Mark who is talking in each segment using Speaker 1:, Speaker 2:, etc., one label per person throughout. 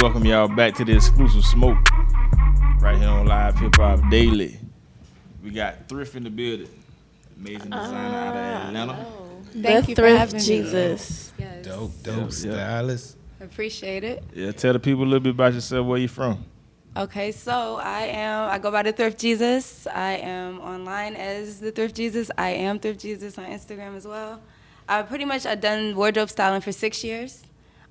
Speaker 1: welcome y'all back to the exclusive smoke right here on Live Hip Hop Daily. We got Thrift in the building, amazing designer out of Atlanta.
Speaker 2: Thank you for having
Speaker 3: Jesus.
Speaker 2: me. Yes.
Speaker 4: Dope stylist.
Speaker 2: Appreciate it.
Speaker 1: Yeah, tell the people a little bit about yourself, where you from.
Speaker 2: Okay, so I go by the Thrift Jesus. I am online as the Thrift Jesus. I am Thrift Jesus on Instagram as well. I've done wardrobe styling for 6 years.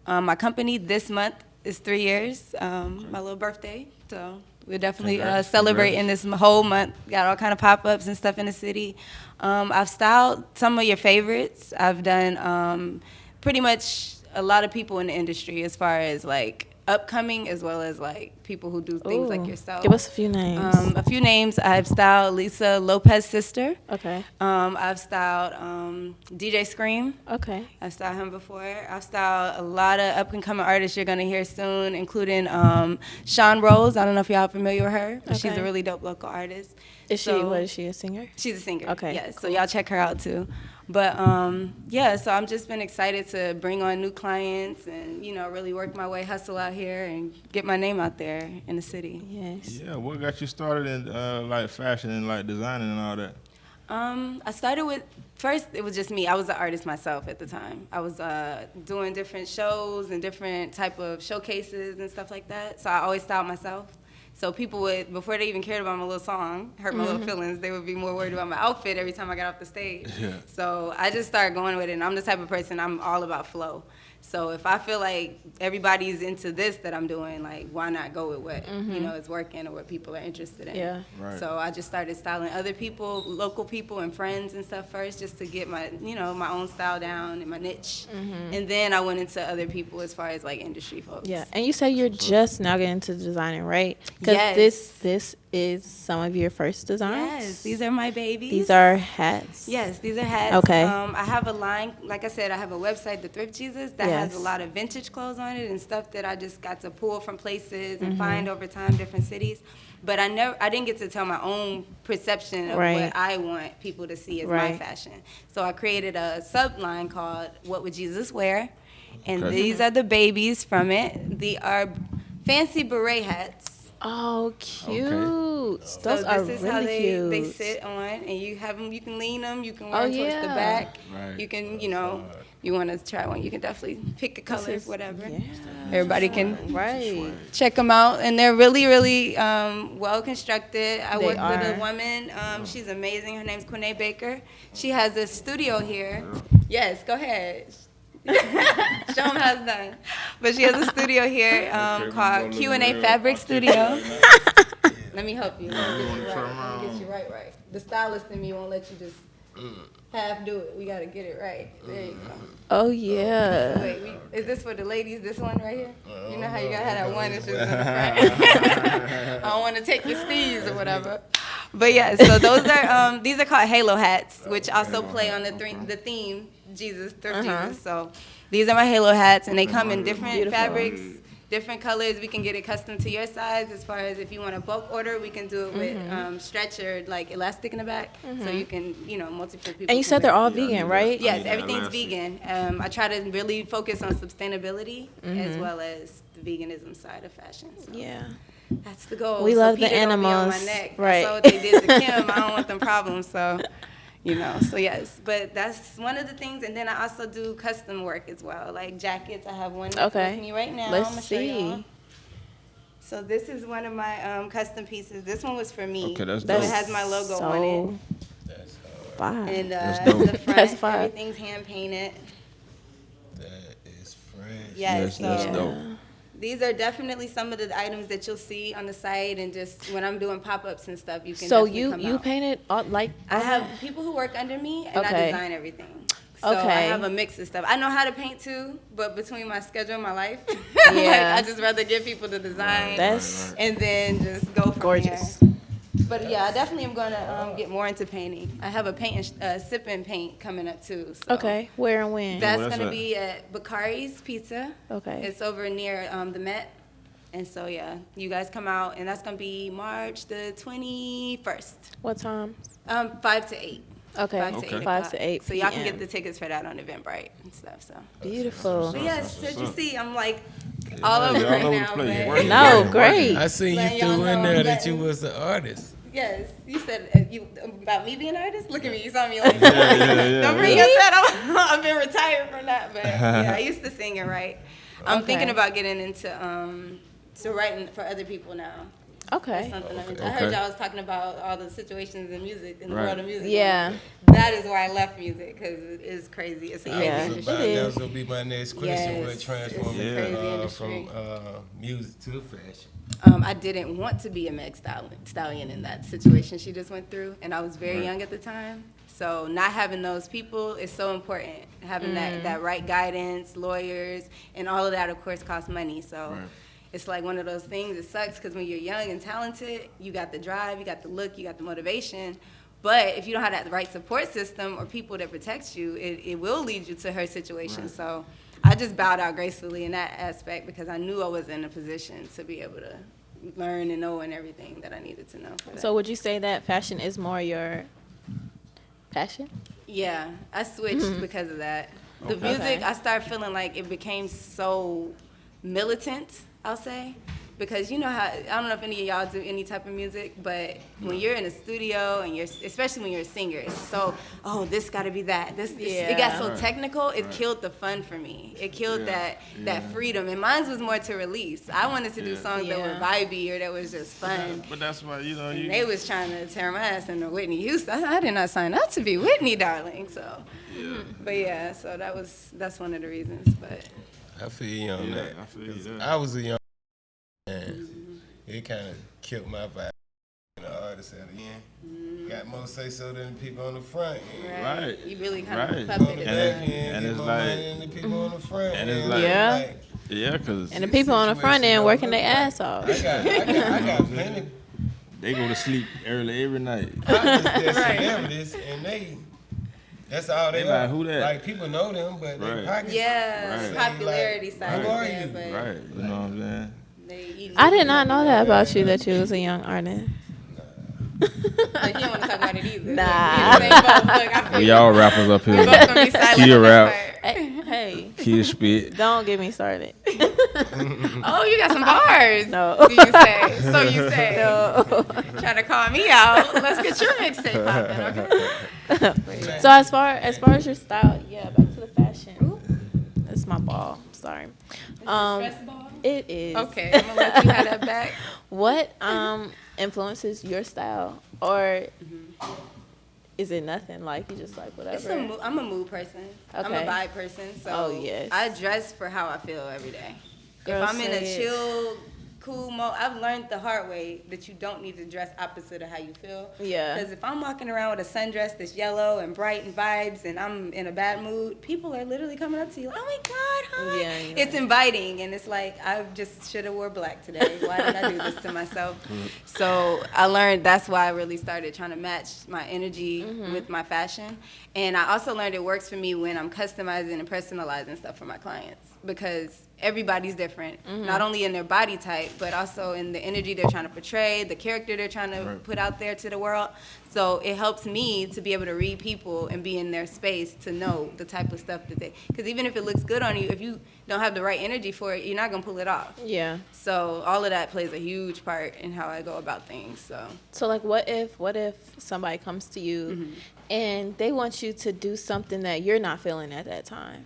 Speaker 2: My company this month is 3 years, my little birthday. So we're definitely celebrating this whole month. Got all kind of pop-ups and stuff in the city. I've styled some of your favorites. I've done pretty much a lot of people in the industry as far as like upcoming as well as like people who do things like yourself.
Speaker 3: Give us a few names.
Speaker 2: A few names. I've styled Lisa Lopez's sister.
Speaker 3: Okay.
Speaker 2: I've styled DJ Scream.
Speaker 3: Okay.
Speaker 2: I've styled him before. I've styled a lot of up-and-coming artists you're going to hear soon, including Sean Rose. I don't know if y'all are familiar with her, but she's a really dope local artist.
Speaker 3: Is she a singer?
Speaker 2: She's a singer.
Speaker 3: Okay.
Speaker 2: Yes, so y'all check her out too. But so I'm just been excited to bring on new clients and, really work my way, hustle out here and get my name out there in the city.
Speaker 3: Yes.
Speaker 1: Yeah, what got you started in like fashion and like designing and all that?
Speaker 2: I started with, first it was just me. I was an artist myself at the time. I was doing different shows and different type of showcases and stuff like that. So I always styled myself. So people would, before they even cared about my little song, hurt my little feelings, they would be more worried about my outfit every time I got off the stage.
Speaker 1: Yeah.
Speaker 2: So I just started going with it, and I'm the type of person, I'm all about flow. So if I feel like everybody's into this that I'm doing, like, why not go with what, is working or what people are interested in?
Speaker 3: Yeah.
Speaker 1: Right.
Speaker 2: So I just started styling other people, local people and friends and stuff first, just to get my, my own style down and my niche. And then I went into other people as far as, like, industry folks.
Speaker 3: Yeah. And you say you're just now getting into designing, right? Because
Speaker 2: Yes.
Speaker 3: this is some of your first designs?
Speaker 2: Yes, these are my babies.
Speaker 3: These are hats?
Speaker 2: Yes, these are hats.
Speaker 3: Okay.
Speaker 2: I have a line, like I said, I have a website, The Thrift Jesus, that has a lot of vintage clothes on it and stuff that I just got to pull from places and find over time, different cities. But I didn't get to tell my own perception of what I want people to see as my fashion. So I created a subline called What Would Jesus Wear? And these are the babies from it. They are fancy beret hats.
Speaker 3: Oh, cute.
Speaker 1: Okay.
Speaker 3: Those are
Speaker 2: this is
Speaker 3: really
Speaker 2: how
Speaker 3: cute.
Speaker 2: they sit on, and you have them. You can lean them. You can wear them towards the back.
Speaker 1: Right.
Speaker 2: You can, you want to try one. You can definitely pick a color, whatever.
Speaker 3: Yeah.
Speaker 2: Everybody can
Speaker 3: check
Speaker 2: them out, and they're really, really well constructed. I
Speaker 3: They
Speaker 2: worked with
Speaker 3: are.
Speaker 2: a woman. She's amazing. Her name's Quinae Baker. She has a studio here. Yes, go ahead. Show them how it's done. But she has a studio here called Q&A Fabric Studio. Let me help you. Let me get you right. The stylist in me won't let you just half do it. We got to get it right. There you go.
Speaker 3: Oh, yeah.
Speaker 2: Wait, is this for the ladies, this one right here? You know how you got to have that one that's just in the front? I don't want to take your steez or whatever. But yeah, so these are called halo hats, which also play on the theme, Jesus, Thrift Jesus. So these are my halo hats, and they come in different fabrics, different colors. We can get it custom to your size. As far as if you want a bulk order, we can do it with stretch or like elastic in the back, so you can, multiple people.
Speaker 3: And you said they're all vegan, right?
Speaker 2: Yes, everything's vegan. I try to really focus on sustainability as well as the veganism side of fashion. So.
Speaker 3: Yeah.
Speaker 2: That's the goal.
Speaker 3: We
Speaker 2: so
Speaker 3: love
Speaker 2: Peter
Speaker 3: the
Speaker 2: don't be on
Speaker 3: animals.
Speaker 2: my neck.
Speaker 3: Right.
Speaker 2: I saw what they did to Kim. I don't want them problems. So, so yes. But that's one of the things. And then I also do custom work as well, like jackets. I have one with me right now.
Speaker 3: Let's
Speaker 2: I'm gonna
Speaker 3: see.
Speaker 2: Show y'all. So this is one of my custom pieces. This one was for me.
Speaker 1: Okay, that's
Speaker 2: so
Speaker 1: dope.
Speaker 2: it has my logo
Speaker 3: so
Speaker 2: on it.
Speaker 3: That's fire.
Speaker 2: And
Speaker 1: That's dope.
Speaker 2: the front,
Speaker 3: That's fire.
Speaker 2: everything's hand painted.
Speaker 4: That is fresh.
Speaker 2: Yes,
Speaker 1: That's
Speaker 2: so
Speaker 1: dope.
Speaker 2: these are definitely some of the items that you'll see on the site, and just when I'm doing pop-ups and stuff, you can.
Speaker 3: So
Speaker 2: definitely come
Speaker 3: you
Speaker 2: out.
Speaker 3: painted all, like
Speaker 2: I have people who work under me, and I
Speaker 3: Okay.
Speaker 2: design everything. So I
Speaker 3: Okay.
Speaker 2: have a mix of stuff. I know how to paint too, but between my schedule and my life,
Speaker 3: Yeah.
Speaker 2: I just rather give people the design
Speaker 3: That's
Speaker 2: and then just go from
Speaker 3: gorgeous.
Speaker 2: there. But yeah, I definitely am gonna get more into painting. I have a paint and sip and paint coming up too. So.
Speaker 3: Okay. Where and when?
Speaker 2: That's
Speaker 1: Where's
Speaker 2: gonna
Speaker 1: that?
Speaker 2: be at Bakari's Pizza.
Speaker 3: Okay.
Speaker 2: It's over near the Met. And so, yeah, you guys come out, and that's going to be March the 21st,
Speaker 3: What time?
Speaker 2: 5 to 8.
Speaker 3: Okay.
Speaker 2: 5 to 8
Speaker 3: 5 to
Speaker 2: o'clock.
Speaker 3: 8
Speaker 2: So y'all can
Speaker 3: PM.
Speaker 2: get the tickets for that on Eventbrite and stuff. So.
Speaker 3: Beautiful.
Speaker 2: But yes, as you see, I'm like all over
Speaker 1: All
Speaker 2: right
Speaker 1: over the
Speaker 2: now.
Speaker 1: place.
Speaker 2: But
Speaker 1: Working,
Speaker 3: No,
Speaker 1: working,
Speaker 3: great.
Speaker 4: I seen you
Speaker 2: Letting y'all
Speaker 4: threw in
Speaker 2: know
Speaker 4: there
Speaker 2: that-
Speaker 4: that you was an artist.
Speaker 2: yes, you said you about me being an artist. Look at me, you saw me like
Speaker 1: yeah,
Speaker 2: don't bring
Speaker 1: yeah.
Speaker 2: up that. I've been retired from that, but yeah, I used to sing and write. I'm
Speaker 3: Okay.
Speaker 2: thinking about getting into writing for other people now. That's
Speaker 3: Okay.
Speaker 2: something I
Speaker 1: Okay.
Speaker 2: heard y'all was talking about all the situations in music, in the
Speaker 1: Right.
Speaker 2: world of music.
Speaker 3: Yeah.
Speaker 2: That is why I left music, because it is crazy. It's a crazy
Speaker 3: Yeah.
Speaker 2: industry.
Speaker 4: That was gonna be my next question.
Speaker 2: Yes,
Speaker 4: What transforming
Speaker 2: it's a crazy industry.
Speaker 4: from music to fashion?
Speaker 2: I didn't want to be a Meg Stallion in that situation she just went through, and I was very young at the time. So not having those people is so important. Having that right guidance, lawyers, and all of that, of course, costs money. So it's like one of those things. It sucks because when you're young and talented, you got the drive, you got the look, you got the motivation. But if you don't have that right support system or people that protect you, it will lead you to her situation. So I just bowed out gracefully in that aspect because I knew I was in a position to be able to learn and know and everything that I needed to know. For that.
Speaker 3: So would you say that fashion is more your passion?
Speaker 2: Yeah, I switched because of that. The
Speaker 1: Okay.
Speaker 2: music, I started feeling like it became so militant, I'll say. Because you know how, I don't know if any of y'all do any type of music, but when you're in a studio and especially when you're a singer, it's so, this got to be that. It got so technical, it killed the fun for me. It killed that freedom. And mine was more to release. I wanted to do songs that were vibey or that was just fun.
Speaker 1: But that's why,
Speaker 2: And they was trying to tear my ass into Whitney Houston. I did not sign up to be Whitney, darling. So, but yeah, so that's one of the reasons. But
Speaker 4: I feel you on that.
Speaker 1: I feel you
Speaker 4: 'Cause
Speaker 1: there.
Speaker 4: I was a young man. It kind of killed my vibe. The artist at the end got more say so than the people on the front.
Speaker 1: Right.
Speaker 2: You really kind
Speaker 1: Right.
Speaker 2: of
Speaker 4: On
Speaker 2: puppet
Speaker 4: the
Speaker 2: it.
Speaker 4: back
Speaker 2: down.
Speaker 4: end,
Speaker 1: And
Speaker 4: get
Speaker 1: it's
Speaker 4: more
Speaker 1: like-
Speaker 4: money than the people on the front.
Speaker 1: and it's
Speaker 4: end.
Speaker 1: like-
Speaker 3: Yeah.
Speaker 1: Yeah, because
Speaker 3: And the people on the front end working their ass off.
Speaker 4: I got plenty.
Speaker 1: they go to sleep early every night.
Speaker 4: Partners that's celebrities, and that's all they
Speaker 1: They
Speaker 4: are.
Speaker 1: like, who that?
Speaker 4: Like, people know them, but they
Speaker 1: Right.
Speaker 4: pockets.
Speaker 2: Yeah,
Speaker 1: Right.
Speaker 2: popularity
Speaker 4: Like,
Speaker 2: side
Speaker 4: who are
Speaker 2: is there,
Speaker 4: you?
Speaker 2: but
Speaker 1: Right. You know what I'm saying?
Speaker 3: I did not know that about you, that you was a young artist.
Speaker 2: Like, you don't want to talk about it either.
Speaker 3: Nah.
Speaker 2: We in the same boat. Look, I feel
Speaker 1: We
Speaker 2: you.
Speaker 1: all rappers up
Speaker 2: We
Speaker 1: here.
Speaker 2: both gonna be silent
Speaker 1: Kid
Speaker 2: on this
Speaker 1: rap.
Speaker 2: part.
Speaker 3: Hey,
Speaker 1: Kid spit.
Speaker 3: don't get me started.
Speaker 2: Oh, you got some bars.
Speaker 3: No.
Speaker 2: Do you say? So you say?
Speaker 3: No.
Speaker 2: Trying to call me out. Let's get your mixtape popping, okay?
Speaker 3: So as far as your style, back to the fashion. That's my ball. Sorry.
Speaker 2: Stress ball?
Speaker 3: It is.
Speaker 2: Okay, I'm gonna let you have that back.
Speaker 3: What influences your style, or is it nothing? Like you just like whatever.
Speaker 2: I'm a mood person. I'm a
Speaker 3: Okay.
Speaker 2: vibe person. So
Speaker 3: Oh, yes.
Speaker 2: I dress for how I feel every day.
Speaker 3: Girl,
Speaker 2: if I'm in a
Speaker 3: say it.
Speaker 2: chill, cool mode, I've learned the hard way that you don't need to dress opposite of how you feel.
Speaker 3: Yeah.
Speaker 2: Because if I'm walking around with a sundress that's yellow and bright and vibes and I'm in a bad mood, people are literally coming up to you, oh my God, hi.
Speaker 3: Yeah, you're
Speaker 2: It's inviting, and it's like, I just should have wore black today. Why did I do this to myself? So I learned that's why I really started trying to match my energy with my fashion. And I also learned it works for me when I'm customizing and personalizing stuff for my clients, because everybody's different, not only in their body type, but also in the energy they're trying to portray, the character they're trying to put out there to the world. So it helps me to be able to read people and be in their space to know the type of stuff that because even if it looks good on you, if you don't have the right energy for it, you're not gonna pull it off.
Speaker 3: Yeah.
Speaker 2: So all of that plays a huge part in how I go about things.
Speaker 3: So like, what if somebody comes to you and they want you to do something that you're not feeling at that time?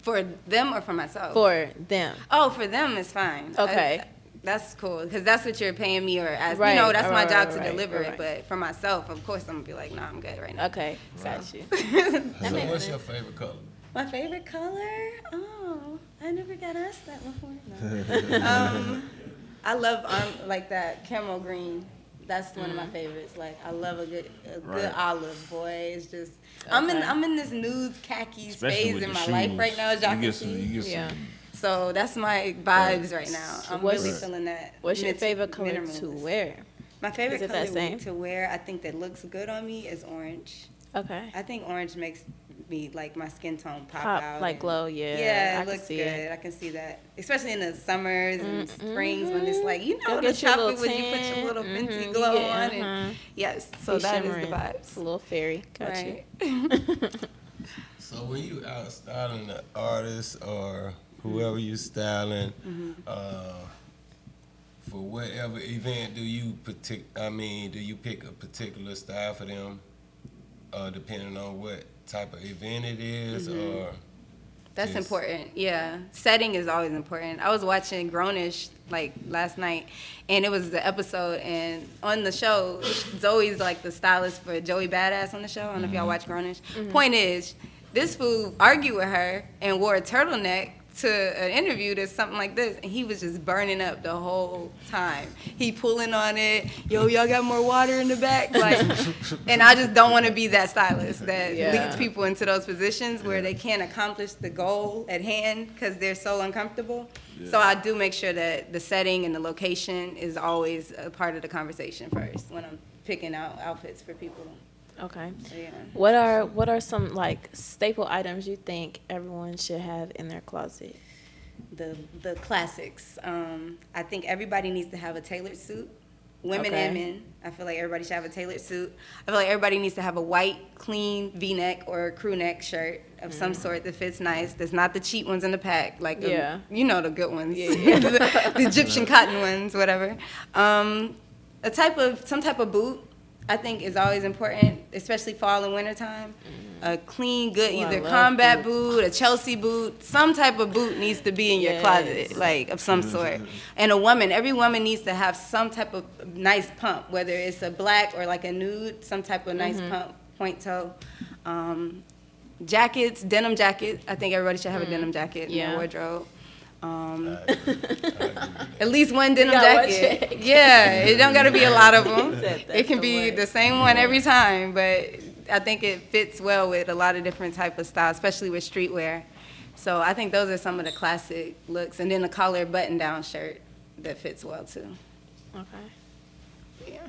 Speaker 2: For them or for myself?
Speaker 3: For them.
Speaker 2: Oh, for them it's fine.
Speaker 3: Okay.
Speaker 2: That's cool, because that's what you're paying me or as
Speaker 3: Right,
Speaker 2: you know, that's my
Speaker 3: right,
Speaker 2: job
Speaker 3: right,
Speaker 2: to deliver
Speaker 3: right.
Speaker 2: it. But for myself, of course, I'm gonna be like, nah, I'm good right now.
Speaker 3: Okay, got you.
Speaker 4: So what's your favorite color?
Speaker 2: My favorite color? Oh, I never got asked that before. No. I love like that camel green. That's one of my favorites. Like, I love a good olive, boy. It's just I'm in this nude khaki
Speaker 1: Especially
Speaker 2: phase
Speaker 1: with
Speaker 2: in
Speaker 1: the
Speaker 2: my life
Speaker 1: shoes.
Speaker 2: right now, as y'all
Speaker 1: You
Speaker 2: can
Speaker 1: get some,
Speaker 2: see.
Speaker 1: you get
Speaker 3: Yeah.
Speaker 1: some.
Speaker 2: So that's my vibes right now. I'm
Speaker 3: What's-
Speaker 2: really feeling that.
Speaker 3: What's your favorite color to
Speaker 2: minimalist.
Speaker 3: wear?
Speaker 2: My favorite
Speaker 3: Is it
Speaker 2: color
Speaker 3: that same?
Speaker 2: to wear, I think that looks good on me, is orange.
Speaker 3: Okay.
Speaker 2: I think orange makes me, like, my skin tone pop
Speaker 3: Pop,
Speaker 2: out.
Speaker 3: like
Speaker 2: and-
Speaker 3: glow, yeah.
Speaker 2: Yeah,
Speaker 3: I
Speaker 2: it
Speaker 3: can
Speaker 2: looks
Speaker 3: see
Speaker 2: good.
Speaker 3: it.
Speaker 2: I can see that. Especially in the summers and springs when it's like, you
Speaker 3: Go
Speaker 2: know, the
Speaker 3: get your little
Speaker 2: chocolate when you put your
Speaker 3: tan.
Speaker 2: little Fenty
Speaker 3: Mhm,
Speaker 2: glow
Speaker 3: yeah,
Speaker 2: on. And, yes, so
Speaker 3: Be
Speaker 2: that is
Speaker 3: shimmering.
Speaker 2: the
Speaker 3: It's
Speaker 2: vibes.
Speaker 3: a little fairy. Got
Speaker 2: Right.
Speaker 3: you.
Speaker 4: So when you out styling an artist or whoever you styling, for whatever event, do you pick a particular style for them, depending on what type of event it is, or?
Speaker 2: That's
Speaker 4: Yes.
Speaker 2: important. Yeah. Setting is always important. I was watching Grownish like last night, and it was the episode, and on the show, Zoe's like the stylist for Joey Badass on the show. I don't know if y'all watch Grownish. Point is, this fool argued with her and wore a turtleneck to an interview that's something like this, and he was just burning up the whole time. He pulling on it, yo, y'all got more water in the back, like, and I just don't want to be that stylist that leads people into those positions where they can't accomplish the goal at hand because they're so uncomfortable. Yeah. So I do make sure that the setting and the location is always a part of the conversation first when I'm picking out outfits for people.
Speaker 3: Okay.
Speaker 2: So, yeah.
Speaker 3: What are some like staple items you think everyone should have in their closet?
Speaker 2: The classics. I think everybody needs to have a tailored suit. Women and men. I feel like everybody should have a tailored suit. I feel like everybody needs to have a white, clean V-neck or crew neck shirt of some sort that fits nice. That's not the cheap ones in the pack. Like, you know the good ones. Yeah. the Egyptian cotton ones, whatever. Some type of boot, I think, is always important, especially fall and winter time. A clean, good, either combat boot, a Chelsea boot, some type of boot needs to be in your closet, like of some sort. And every woman needs to have some type of nice pump, whether it's a black or like a nude, some type of nice pump, point toe. Jackets, denim jacket. I think everybody should have a denim jacket in their wardrobe. At least one denim jacket. Yeah, it don't got to be a lot of them. It can be the same one every time, but I think it fits well with a lot of different type of styles, especially with streetwear. So I think those are some of the classic looks, and then a collar button-down shirt that fits well too.
Speaker 3: Okay.
Speaker 2: Yeah.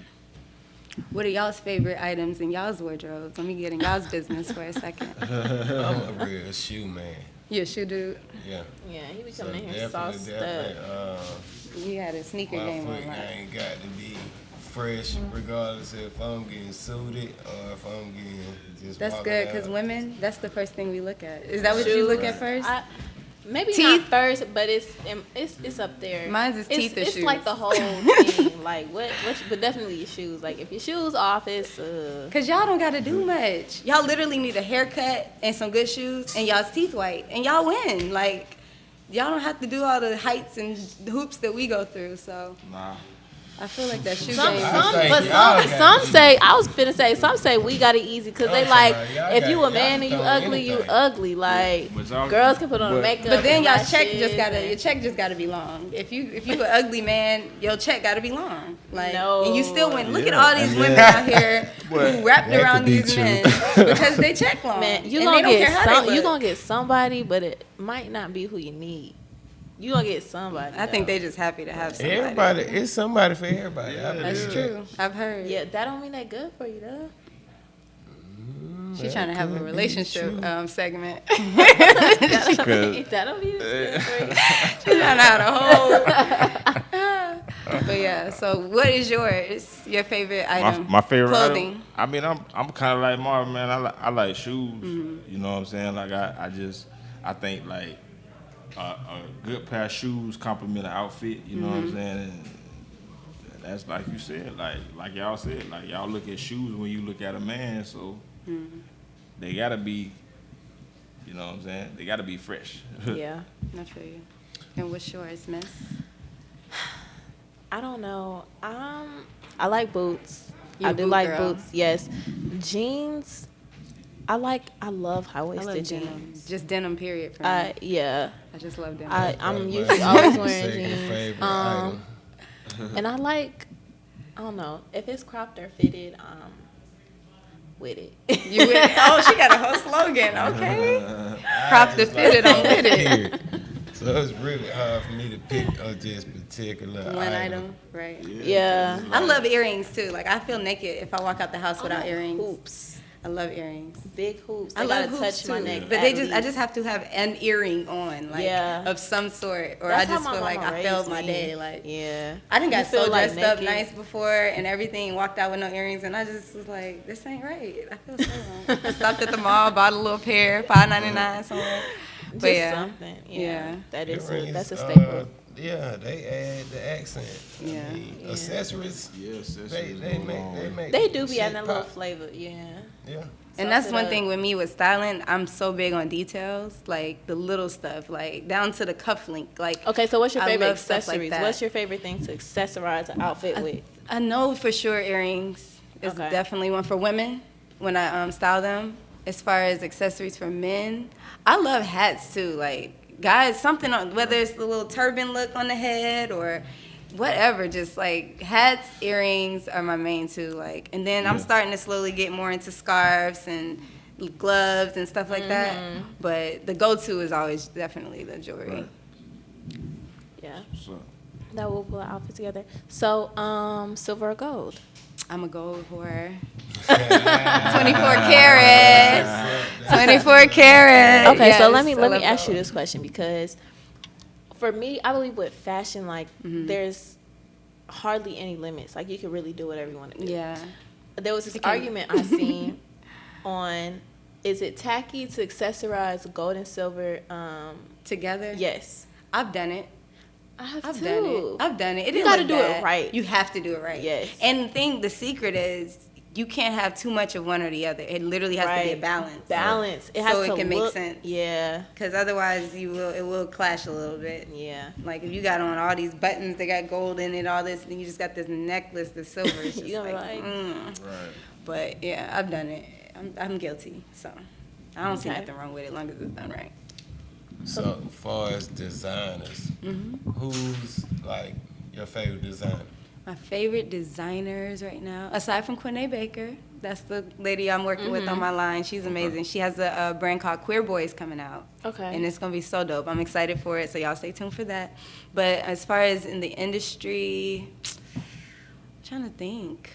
Speaker 2: What are y'all's favorite items in y'all's wardrobes? Let me get in y'all's business for a second.
Speaker 4: I'm a real shoe man.
Speaker 2: You a shoe dude?
Speaker 4: Yeah.
Speaker 3: Yeah, he be coming in here sauced up.
Speaker 2: You had a sneaker game on,
Speaker 4: I
Speaker 2: right?
Speaker 4: ain't got to be fresh, regardless if I'm getting suited or if I'm getting just.
Speaker 2: That's
Speaker 4: walking
Speaker 2: good, because
Speaker 4: out.
Speaker 2: women, that's the first thing we look at. Is that what you look at first?
Speaker 3: Maybe
Speaker 2: Teeth?
Speaker 3: not first, but it's up there.
Speaker 2: Mine's is teeth or
Speaker 3: it's
Speaker 2: shoes.
Speaker 3: like the whole thing. Like but definitely your shoes. Like if your shoes off, it's
Speaker 2: Cause y'all don't gotta do much. Y'all literally need a haircut and some good shoes and y'all's teeth white, and y'all win. Like y'all don't have to do all the heights and hoops that we go through. So
Speaker 1: Nah.
Speaker 2: I feel like that shoe
Speaker 3: some
Speaker 2: game.
Speaker 3: say I was finna say some say we got it easy because they like if you a man and you ugly, you ugly. Like girls can put on makeup.
Speaker 2: But then
Speaker 3: your
Speaker 2: your check just gotta be long. If you an ugly man, your check gotta be long. Like and you still win. Look at all these women out here who wrapped around these men because they check long.
Speaker 3: Man, you gonna get somebody, but it might not be who you need. You gonna get somebody.
Speaker 2: I think they just happy to have somebody.
Speaker 4: Everybody, it's somebody for everybody.
Speaker 2: That's true. I've heard.
Speaker 3: Yeah, that don't mean that good for you though.
Speaker 2: She's trying to have a relationship segment.
Speaker 3: That don't mean it's good for you.
Speaker 2: She's trying to have a whole. But yeah, so what is yours? Your favorite item?
Speaker 1: My favorite
Speaker 2: clothing.
Speaker 1: item? I mean, I'm kind of like Marvin, man. I like shoes. You know what I'm saying? Like I think like a good pair of shoes complement an outfit. You know what I'm saying? And that's like you said, like y'all said, like y'all look at shoes when you look at a man, so they gotta be, you know what I'm saying? They gotta be fresh.
Speaker 3: Yeah.
Speaker 2: I feel you. And what's yours, miss?
Speaker 3: I don't know. I like boots.
Speaker 2: You
Speaker 3: I
Speaker 2: a
Speaker 3: do
Speaker 2: boot
Speaker 3: like
Speaker 2: girl.
Speaker 3: boots. Yes. Jeans. I love high-waisted
Speaker 2: denim.
Speaker 3: jeans.
Speaker 2: Just denim, period. For me.
Speaker 3: Yeah.
Speaker 2: I just love denim.
Speaker 3: I'm usually always wearing
Speaker 4: Second
Speaker 3: jeans.
Speaker 4: favorite item.
Speaker 3: And I like, I don't know, if it's cropped or fitted, with it.
Speaker 2: You with it? Oh, she got a whole slogan. Okay. Crop the fitted, I'm with it.
Speaker 4: So it's really hard for me to pick just particular
Speaker 2: One item, right?
Speaker 3: Yeah.
Speaker 2: I love earrings too. Like I feel naked if I walk out the house without earrings.
Speaker 3: Hoops.
Speaker 2: I love earrings.
Speaker 3: Big hoops. They
Speaker 2: I love
Speaker 3: gotta
Speaker 2: hoops
Speaker 3: touch my
Speaker 2: too,
Speaker 3: neck.
Speaker 2: but
Speaker 3: at
Speaker 2: I just
Speaker 3: least.
Speaker 2: have to have an earring on, like of some sort, or
Speaker 3: That's
Speaker 2: I just
Speaker 3: how my
Speaker 2: feel like
Speaker 3: mama
Speaker 2: I failed
Speaker 3: raised
Speaker 2: my
Speaker 3: me.
Speaker 2: day. Like
Speaker 3: Yeah.
Speaker 2: I done got
Speaker 3: You feel
Speaker 2: so
Speaker 3: like
Speaker 2: dressed up
Speaker 3: naked.
Speaker 2: nice before and everything, walked out with no earrings, and I just was like, this ain't right. I feel so wrong. I stopped at the mall, bought a little pair, $5.99 somewhere. But
Speaker 3: Just
Speaker 2: yeah.
Speaker 3: something. Yeah. That is
Speaker 4: Earrings,
Speaker 3: that's a staple.
Speaker 4: Yeah, they add the accent.
Speaker 2: Yeah.
Speaker 4: I mean, accessories.
Speaker 1: Yeah, accessories
Speaker 4: They
Speaker 1: go
Speaker 4: make
Speaker 1: long.
Speaker 4: they make.
Speaker 3: They do be
Speaker 4: shit
Speaker 3: adding a little
Speaker 4: pop.
Speaker 3: flavor. Yeah.
Speaker 4: Yeah.
Speaker 2: And that's one thing with me with styling. I'm so big on details, like the little stuff, like down to the cuff link. Like,
Speaker 3: Okay, so what's your
Speaker 2: I
Speaker 3: favorite
Speaker 2: love stuff like
Speaker 3: accessories?
Speaker 2: that.
Speaker 3: What's your favorite thing to accessorize an outfit with?
Speaker 2: I know for sure earrings is
Speaker 3: Okay.
Speaker 2: definitely one for women when I style them. As far as accessories for men, I love hats too. Like guys, something on whether it's the little turban look on the head or whatever, just like hats, earrings are my main two. Like, and then I'm starting to slowly get more into scarves and gloves and stuff like that. But the go-to is always definitely the jewelry.
Speaker 1: Right.
Speaker 3: Yeah.
Speaker 1: So,
Speaker 3: That will put an outfit together. So, silver or gold?
Speaker 2: I'm a gold whore. 24 karat. 24 karat.
Speaker 3: Okay, so
Speaker 2: Yes,
Speaker 3: let me
Speaker 2: I love
Speaker 3: ask you
Speaker 2: gold.
Speaker 3: this question, because for me, I believe with fashion, like there's hardly any limits. Like you can really do whatever you want to do.
Speaker 2: Yeah.
Speaker 3: There was this argument I seen on, is it tacky to accessorize gold and silver?
Speaker 2: Together?
Speaker 3: Yes.
Speaker 2: I've done it.
Speaker 3: I've
Speaker 2: I've done it. I've done it.
Speaker 3: You
Speaker 2: gotta
Speaker 3: do it right.
Speaker 2: You have to do it right.
Speaker 3: Yes.
Speaker 2: And the secret is you can't have too much of one or the other. It literally has to be a balance.
Speaker 3: Balance. It has
Speaker 2: So
Speaker 3: to
Speaker 2: it can
Speaker 3: look,
Speaker 2: make sense.
Speaker 3: Yeah.
Speaker 2: Because otherwise it will clash a little bit.
Speaker 3: Yeah.
Speaker 2: Like if you got on all these buttons that got gold in it, all this, and you just got this necklace that's silver. It's just
Speaker 3: You know,
Speaker 2: like,
Speaker 1: right.
Speaker 2: But yeah, I've done it. I'm guilty. So I don't see
Speaker 3: Okay.
Speaker 2: nothing wrong with it as long as it's done right.
Speaker 4: So, as far as designers, who's like your favorite designer?
Speaker 2: My favorite designers right now, aside from Quinée Baker, that's the lady I'm working with on my line. She's amazing. She has a brand called Queer Boys coming out.
Speaker 3: Okay.
Speaker 2: And it's going to be so dope. I'm excited for it, so y'all stay tuned for that. But as far as in the industry, I'm trying to think.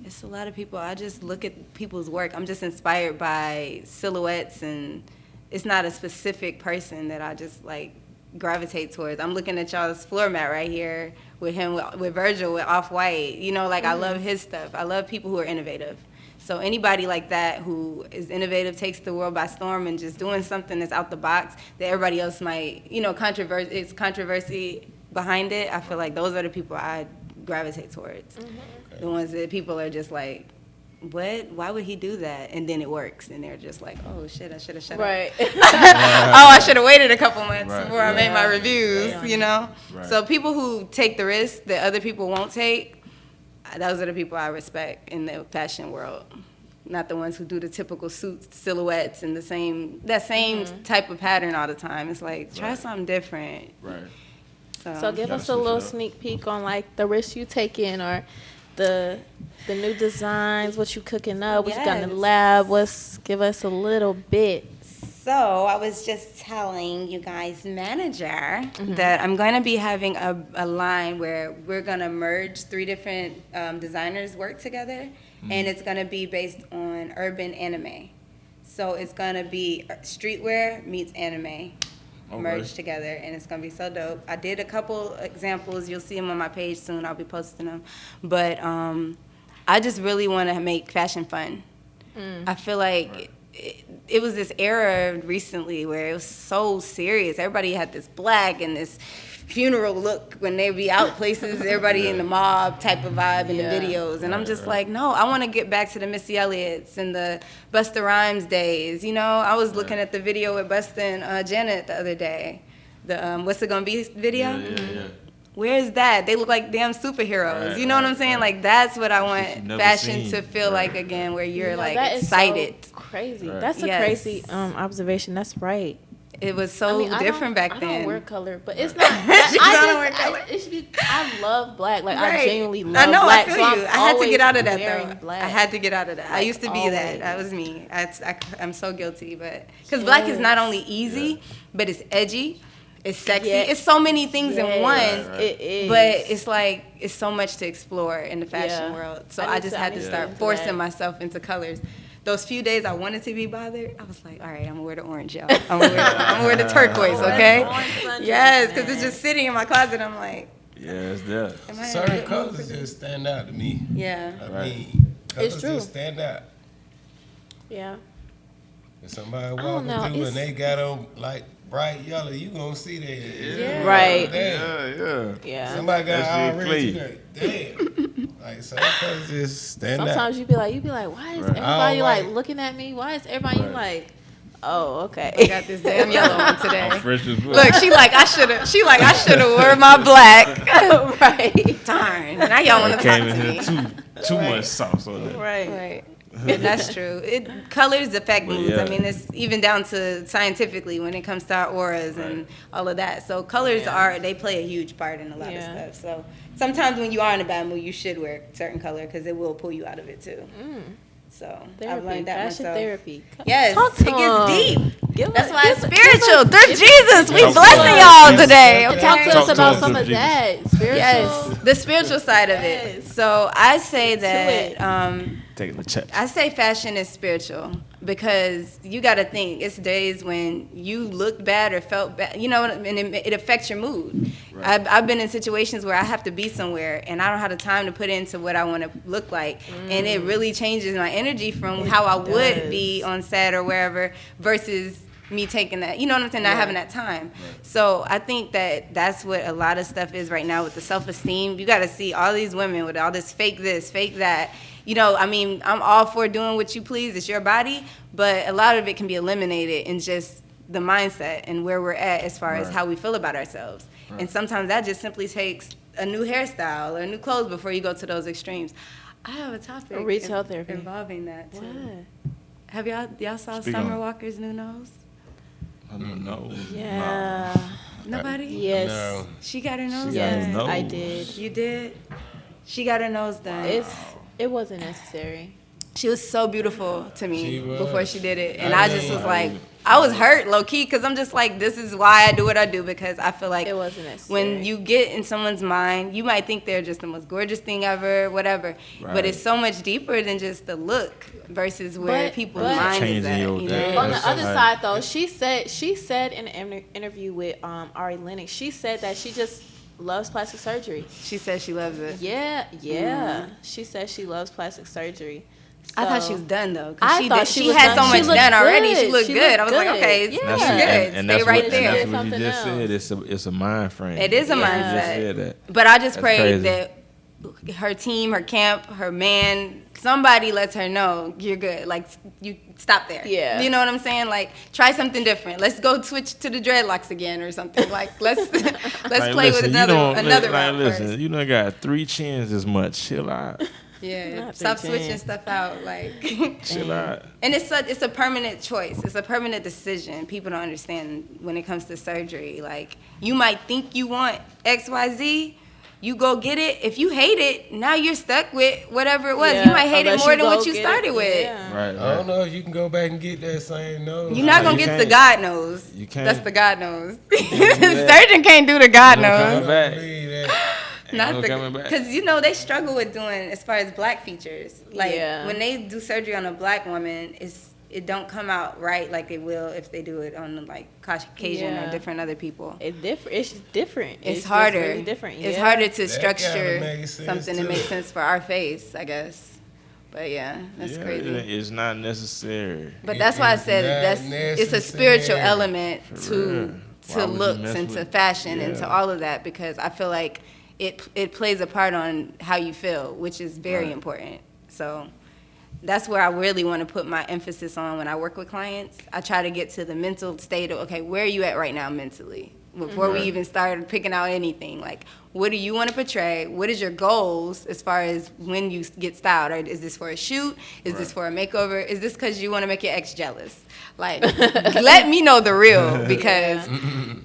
Speaker 2: It's a lot of people. I just look at people's work. I'm just inspired by silhouettes, and it's not a specific person that I just like gravitate towards. I'm looking at y'all's floor mat right here with him, with Virgil, with Off-White. You know, like I love his stuff. I love people who are innovative. So anybody like that who is innovative, takes the world by storm, and just doing something that's out the box that everybody else might, it's controversy behind it. I feel like those are the people I gravitate towards. The ones that people are just like, what? Why would he do that? And then it works, and they're just like, oh shit, I should have shut up.
Speaker 3: Right.
Speaker 2: Oh, I should have waited a couple months
Speaker 1: Right.
Speaker 2: before I made my reviews,
Speaker 3: Right.
Speaker 1: Right.
Speaker 2: So people who take the risk that other people won't take, those are the people I respect in the fashion world. Not the ones who do the typical suits, silhouettes, and that same type of pattern all the time. It's like, try something different.
Speaker 1: Right.
Speaker 3: So give
Speaker 1: Gotta
Speaker 3: us a
Speaker 1: switch it
Speaker 3: little
Speaker 1: up.
Speaker 3: sneak peek on like the risks you taking, or the new designs, what you cooking up, what you got in the
Speaker 2: Yes.
Speaker 3: lab. Give us a little bit.
Speaker 2: So I was just telling you guys, manager, that I'm going to be having a line where we're going to merge 3 different designers' work together, and it's going to be based on urban anime. So it's going to be streetwear meets anime merged together, and it's going to be so dope. I did a couple examples. You'll see them on my page soon. I'll be posting them. But I just really want to make fashion fun. I feel like it was this era recently where it was so serious. Everybody had this black and this funeral look when they be out places, everybody in the mob type of vibe in the videos. And I'm just like, no, I want to get back to the Missy Elliott's and the Busta Rhymes days. I was looking at the video with Busta and Janet the other day. The What's It Gonna Be video?
Speaker 1: Yeah.
Speaker 2: Where is that? They look like damn superheroes.
Speaker 1: Right,
Speaker 2: you know what I'm
Speaker 1: right,
Speaker 2: saying?
Speaker 1: right.
Speaker 2: Like, that's what I want
Speaker 1: never
Speaker 2: fashion
Speaker 1: seen.
Speaker 2: to feel
Speaker 1: Right.
Speaker 2: like again, where you're like
Speaker 3: that is
Speaker 2: excited.
Speaker 3: so crazy.
Speaker 1: Right.
Speaker 3: That's a
Speaker 2: Yes.
Speaker 3: crazy observation. That's right.
Speaker 2: It was so different back
Speaker 3: I
Speaker 2: then.
Speaker 3: don't wear color, but it's not.
Speaker 2: She don't wear color.
Speaker 3: I love black. Like I
Speaker 2: Right.
Speaker 3: genuinely love
Speaker 2: I know,
Speaker 3: black.
Speaker 2: I feel
Speaker 3: so I'm
Speaker 2: you. I had to get out of that
Speaker 3: wearing
Speaker 2: though.
Speaker 3: Black.
Speaker 2: I had to get out of that. I
Speaker 3: Like,
Speaker 2: used to be
Speaker 3: always.
Speaker 2: that. That was me. I'm so guilty, but because black is not only easy, but it's edgy, it's sexy.
Speaker 3: Yes.
Speaker 2: It's so many things in
Speaker 3: Yes,
Speaker 2: one.
Speaker 1: Right.
Speaker 3: It is.
Speaker 2: But it's like it's so much to explore in the fashion
Speaker 3: Yeah.
Speaker 2: world. So
Speaker 3: I
Speaker 2: I
Speaker 3: need
Speaker 2: just
Speaker 3: to- I
Speaker 2: had
Speaker 3: need
Speaker 2: to
Speaker 3: to
Speaker 2: start
Speaker 3: get into
Speaker 2: forcing
Speaker 3: that.
Speaker 2: myself into colors. Those few days I wanted to be bothered, I was like, all right, I'm gonna wear the orange, y'all. I'm gonna wear the turquoise, okay?
Speaker 3: Orange sundress,
Speaker 2: Yes, because
Speaker 3: man.
Speaker 2: it's just sitting in my closet. I'm like,
Speaker 1: Yeah, it's there.
Speaker 2: am I in a
Speaker 4: Certain
Speaker 2: good mood?
Speaker 4: colors just stand out to me.
Speaker 2: Yeah.
Speaker 4: I
Speaker 1: Right.
Speaker 4: mean, colors
Speaker 3: It's true.
Speaker 4: just stand out.
Speaker 3: Yeah.
Speaker 4: If somebody walking through and they got on like bright yellow, you gonna see that.
Speaker 3: Yeah. Right.
Speaker 4: Yeah. Somebody got already. Damn. Like some colors just stand out.
Speaker 3: Sometimes you be like, why is everybody like looking at me? Why is everybody like? Oh, okay.
Speaker 2: I got this damn yellow one today.
Speaker 1: I'm fresh as well.
Speaker 2: Look, she like I should have worn my black.
Speaker 3: Right.
Speaker 2: Darn. Now y'all want to talk to me.
Speaker 1: Too much sauce on it.
Speaker 2: Right. And that's true. Colors affect moods.
Speaker 1: Yeah.
Speaker 2: I mean, it's even down to scientifically when it comes to our auras and all of that. So colors they play a huge part in a lot of stuff. So sometimes when you are in a bad mood, you should wear a certain color because it will pull you out of it too. So I've learned that
Speaker 3: fashion
Speaker 2: myself.
Speaker 3: Therapy.
Speaker 2: Yes, it gets deep. That's why it's
Speaker 3: spiritual.
Speaker 2: Thrift Jesus, we blessing y'all today. Okay?
Speaker 3: Talk to us about some of that. Spiritual.
Speaker 2: Yes, the spiritual side of it. So I say that
Speaker 1: taking the check.
Speaker 2: I say fashion is spiritual because you got to think it's days when you looked bad or felt bad, you know, and it affects your mood. Right. I've been in situations where I have to be somewhere and I don't have the time to put into what I want to look like, and it really changes my energy from how I would be on set or wherever versus me taking that, you know what I'm saying, not having that time. Right. So I think that that's what a lot of stuff is right now with the self-esteem. You got to see all these women with all this, fake that. You know, I mean, I'm all for doing what you please. It's your body. But a lot of it can be eliminated in just the mindset and where we're at as far as how we feel about ourselves. Right. And sometimes that just simply takes a new hairstyle or new clothes before you go to those extremes. I have a topic
Speaker 3: retail therapy
Speaker 2: involving that, too.
Speaker 3: What?
Speaker 2: Have y'all saw Summer Walker's new nose?
Speaker 1: No.
Speaker 3: Yeah.
Speaker 2: Nobody?
Speaker 3: Yes.
Speaker 4: No.
Speaker 2: She got her nose done.
Speaker 3: Yes, I did.
Speaker 2: You did? She got her nose done.
Speaker 3: It wasn't necessary.
Speaker 2: She was so beautiful to me before she did it. And I just was like, I was hurt low key because I'm just like, this is why I do what I do, because I feel like
Speaker 3: it wasn't necessary.
Speaker 2: When you get in someone's mind, you might think they're just the most gorgeous thing ever, whatever. Right. But it's so much deeper than just the look versus where people's mind is at. You know?
Speaker 3: On the other side, though, she said in an interview with Ari Lennox, she said that she just loves plastic surgery.
Speaker 2: She says she loves it.
Speaker 3: Yeah. Mm-hmm. She says she loves plastic surgery. So,
Speaker 2: I thought she was done though.
Speaker 3: I thought
Speaker 2: she had so much done already. She looked good. I was like, okay, it's good.
Speaker 1: And
Speaker 2: stay right there.
Speaker 1: And that's what you just said. It's a mind frame.
Speaker 2: It is a mindset. But I just pray that her team, her camp, her man, somebody lets her know you're good. Like, you stop there.
Speaker 3: Yeah.
Speaker 2: You know what I'm saying? Like, try something different. Let's go switch to the dreadlocks again or something. Like, let's play with another route
Speaker 1: listen, you done got 3 chins as much. Chill out.
Speaker 2: Yeah, stop switching stuff out. Like,
Speaker 1: chill out.
Speaker 2: And it's a permanent choice. It's a permanent decision. People don't understand when it comes to surgery. Like, you might think you want XYZ, you go get it. If you hate it, now you're stuck with whatever it was. You might hate it more than what you started with.
Speaker 3: Yeah.
Speaker 1: Right.
Speaker 4: I don't know if you can go back and get that same nose.
Speaker 2: You're not gonna get the God nose.
Speaker 1: You can't.
Speaker 2: That's the God nose. The surgeon can't do the God nose. Not because they struggle with doing as far as black features. Like when they do surgery on a black woman, it don't come out right like it will if they do it on like Caucasian or different other people.
Speaker 3: It's different.
Speaker 2: It's harder.
Speaker 3: Really different.
Speaker 2: It's harder to structure something that makes sense for our face, I guess. But that's crazy.
Speaker 1: It's not necessary.
Speaker 2: But that's why I said it's a spiritual element to looks and to fashion and to all of that, because I feel like it plays a part on how you feel, which is very important. So that's where I really want to put my emphasis on when I work with clients. I try to get to the mental state of, okay, where are you at right now mentally? Before we even start picking out anything. Like, what do you want to portray? What is your goals as far as when you get styled? Or is this for a shoot? Is this for a makeover? Is this because you want to make your ex jealous? Like, let me know the real, because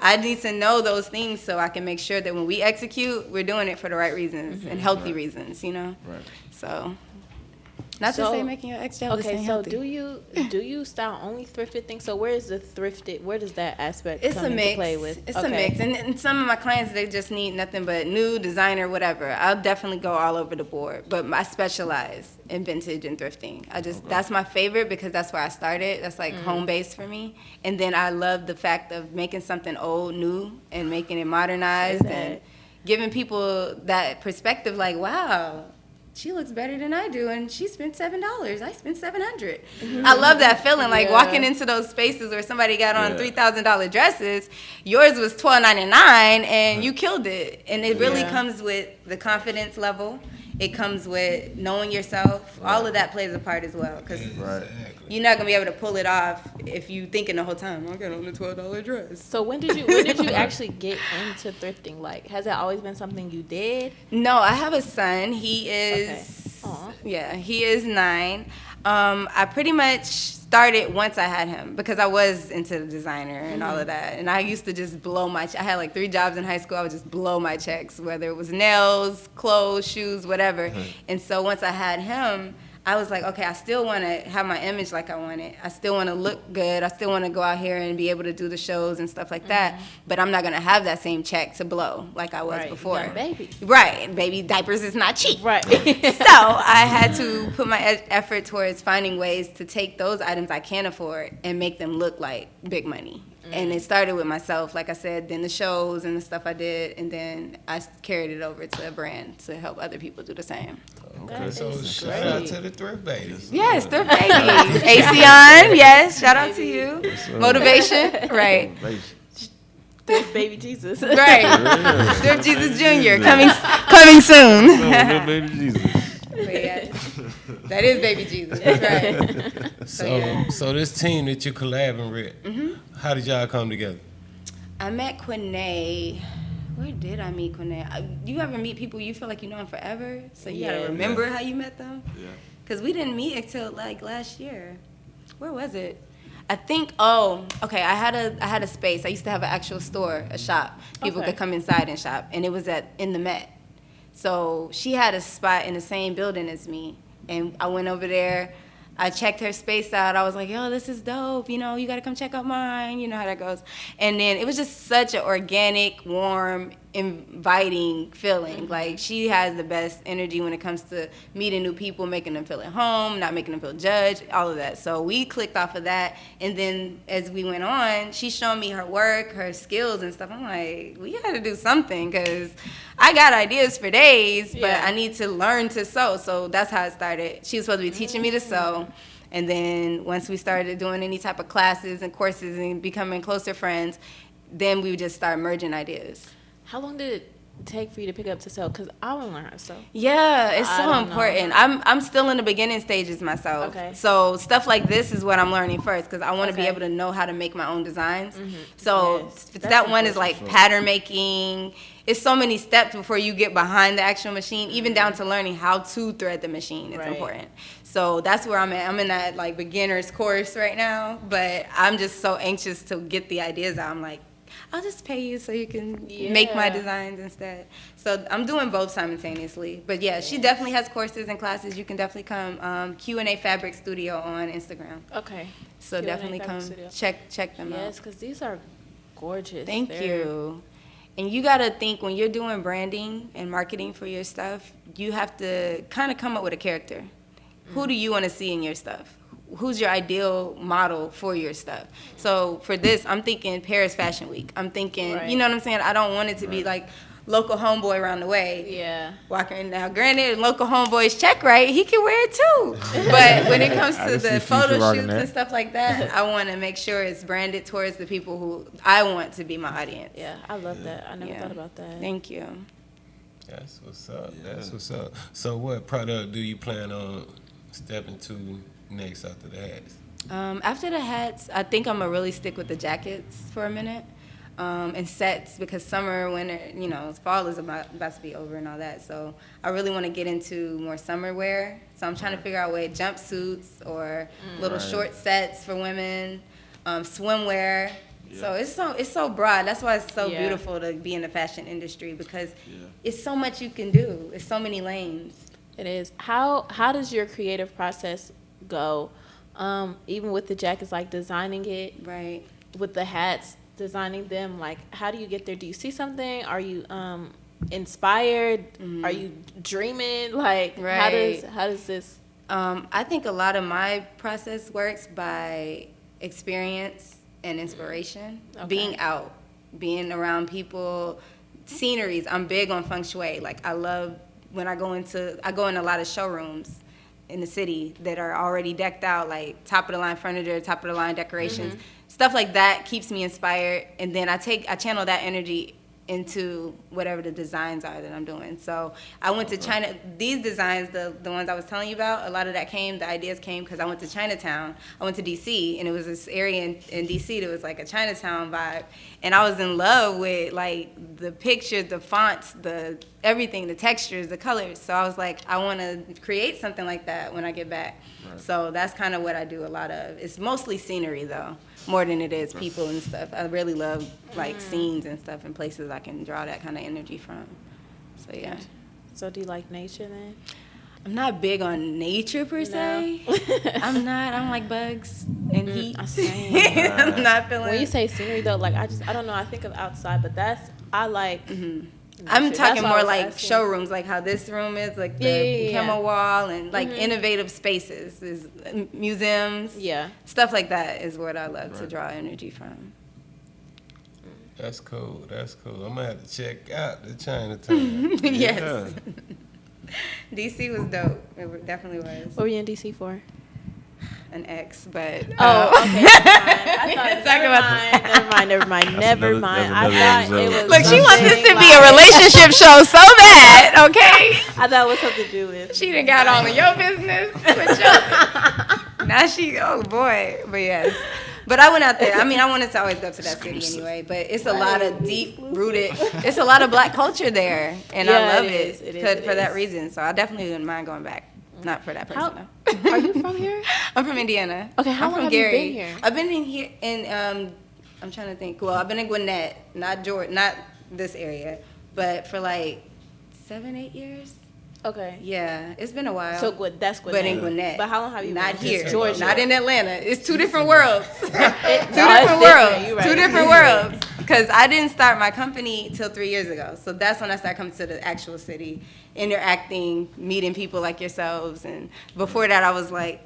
Speaker 2: I need to know those things so I can make sure that when we execute, we're doing it for the right reasons and healthy reasons, you know?
Speaker 1: Right.
Speaker 2: So... Not to say making your ex jealous.
Speaker 3: Okay, so do you style only thrifted things? So where is the thrifted? Where does that aspect come into play with?
Speaker 2: It's a mix, and some of my clients, they just need nothing but new designer, whatever. I'll definitely go all over the board, but I specialize in vintage and thrifting. That's my favorite because that's where I started. That's like home base for me, and then I love the fact of making something old new and making it modernized and giving people that perspective. Like, wow. she looks better than I do, and she spent $7. I spent $700. I love that feeling, like walking into those spaces where somebody got on $3,000 dresses. Yours was $1,299, and you killed it. And it really comes with the confidence level. It comes with knowing yourself. All of that plays a part as well, because you're not gonna be able to pull it off if you thinking the whole time, I got on a $12 dress.
Speaker 3: So when did you actually get into thrifting? Like, has that always been something you did?
Speaker 2: No, I have a son. He is he is 9. I pretty much started once I had him, because I was into the designer and all of that. And I used to just blow I had like 3 jobs in high school. I would just blow my checks, whether it was nails, clothes, shoes, whatever. And so once I had him, I was like, okay, I still want to have my image like I want it. I still want to look good. I still want to go out here and be able to do the shows and stuff like that. But I'm not going to have that same check to blow like I was before.
Speaker 3: Yeah, baby.
Speaker 2: Right. Baby diapers is not cheap.
Speaker 3: Right.
Speaker 2: So I had to put my effort towards finding ways to take those items I can afford and make them look like big money. And it started with myself, like I said, then the shows and the stuff I did, and then I carried it over to a brand to help other people do the same.
Speaker 4: Okay, so shout out to the thrift babies.
Speaker 2: Yes, thrift baby. Asean, yes, shout out to you. Motivation, right.
Speaker 3: Thrift baby Jesus.
Speaker 2: Right. Thrift Jesus Jr. coming soon.
Speaker 1: Little baby Jesus.
Speaker 2: But yeah, that is baby Jesus, right.
Speaker 4: So this team that you're collabing with, how did y'all come together?
Speaker 2: I met Quinay. Where did I meet Quinay? You ever meet people you feel like you know them forever? So you gotta remember how you met them? Yeah. Because we didn't meet until like last year. Where was it? I think, I had a space. I used to have an actual store, a shop. People could come inside and shop. And it was in the Met. So she had a spot in the same building as me. And I went over there. I checked her space out. I was like, yo, this is dope. You know, you got to come check out mine. You know how that goes. And then it was just such an organic, warm, inviting feeling. Like, she has the best energy when it comes to meeting new people, making them feel at home, not making them feel judged, all of that. So we clicked off of that. And then as we went on, she showed me her work, her skills and stuff. I'm like, we got to do something, because I got ideas for days, but I need to learn to sew. So that's how it started. She was supposed to be teaching me to sew. And then once we started doing any type of classes and courses and becoming closer friends, then we would just start merging ideas.
Speaker 3: How long did it take for you to pick up to sew? Because I want to learn how to sew.
Speaker 2: Yeah, it's so important. I'm still in the beginning stages myself. Okay. So stuff like this is what I'm learning first, because I want to be able to know how to make my own designs. So step one is like pattern making. It's so many steps before you get behind the actual machine, even down to learning how to thread the machine. It's important. So that's where I'm at. I'm in that like beginner's course right now, but I'm just so anxious to get the ideas out. I'm like, I'll just pay you so you can make my designs instead. So I'm doing both simultaneously. But yeah, she definitely has courses and classes. You can definitely come. Q&A Fabric Studio on Instagram.
Speaker 3: Okay.
Speaker 2: So
Speaker 3: Q&A
Speaker 2: definitely come check them out.
Speaker 3: Yes, because these are gorgeous.
Speaker 2: Thank you. And you got to think, when you're doing branding and marketing for your stuff, you have to kind of come up with a character. Who do you want to see in your stuff? Who's your ideal model for your stuff? So for this, I'm thinking Paris Fashion Week. I'm thinking, you know what I'm saying? I don't want it to be like local homeboy around the way. Yeah. Walking now. Granted, local homeboy's check right, he can wear it too. But when it comes to the photo shoots and stuff like that, I want to make sure it's branded towards the people who I want to be my audience.
Speaker 3: Yeah, I love that. I never thought about that.
Speaker 2: Thank you.
Speaker 4: That's what's up. That's what's up. So what product do you plan on stepping to next after the hats?
Speaker 2: After the hats, I think I'm gonna really stick with the jackets for a minute, and sets, because summer, winter, fall is about to be over and all that. So I really want to get into more summer wear. So I'm trying to figure out jumpsuits or little short sets for women, swimwear. Yeah. So it's so broad. That's why it's so beautiful to be in the fashion industry, because it's so much you can do. It's so many lanes.
Speaker 3: It is. How does your creative process go? Even with the jackets, like designing it, right? With the hats, designing them, like how do you get there? Do you see something? Are you inspired? Are you dreaming? Like how does this?
Speaker 2: I think a lot of my process works by experience and inspiration. Being out, being around people, sceneries. I'm big on feng shui. Like I love when I go in a lot of showrooms in the city that are already decked out, like top of the line furniture, top of the line decorations, stuff like that keeps me inspired. And then I channel that energy into whatever the designs are that I'm doing. So I went to China. These designs, the ones I was telling you about, a lot of the ideas came because I went to Chinatown. I went to D.C. and it was this area in D.C. that was like a Chinatown vibe. And I was in love with like the pictures, the fonts, the everything, the textures, the colors. So I was like, I want to create something like that when I get back. Right. So that's kind of what I do a lot of. It's mostly scenery though, more than it is people and stuff. I really love like scenes and stuff and places I can draw that kind of energy from. So yeah.
Speaker 3: So do you like nature then?
Speaker 2: I'm not big on nature per se. I'm not. I'm like bugs and heat. I'm not feeling.
Speaker 3: When you say scenery though, like I don't know. I think of outside, but I like.
Speaker 2: I'm talking more like showrooms, like how this room is, like the camel wall and like innovative spaces, is museums, stuff like that is what I love to draw energy from.
Speaker 4: That's cool. That's cool. I'm gonna have to check out the Chinatown.
Speaker 2: Yes. DC was dope. It definitely was.
Speaker 3: What were you in DC for?
Speaker 2: An ex, but
Speaker 3: okay. I thought, never mind. I thought it was.
Speaker 2: Look, she wants this to be a relationship show so bad. Okay.
Speaker 3: I thought it was something to do with.
Speaker 2: She done got all of your business. Now oh boy, but yes. But I went out there. I mean, I wanted to always go to that city anyway. But it's a lot of deep-rooted. It's a lot of Black culture there, and I love it for that reason. So I definitely wouldn't mind going back. Not for that person.
Speaker 3: Are you from here?
Speaker 2: I'm from Indiana.
Speaker 3: Okay, how long have you been here?
Speaker 2: I've been in here I'm trying to think. Well, I've been in Gwinnett, not this area, but for like 7-8 years.
Speaker 3: Okay.
Speaker 2: Yeah, it's been a while.
Speaker 3: So that's Gwinnett.
Speaker 2: But in Gwinnett.
Speaker 3: But how long have you been?
Speaker 2: Not here.
Speaker 3: Georgia.
Speaker 2: Not in Atlanta. It's two different worlds. Two different worlds. Two different worlds. Because I didn't start my company till 3 years ago. So that's when I started coming to the actual city, interacting, meeting people like yourselves. And before that, I was like,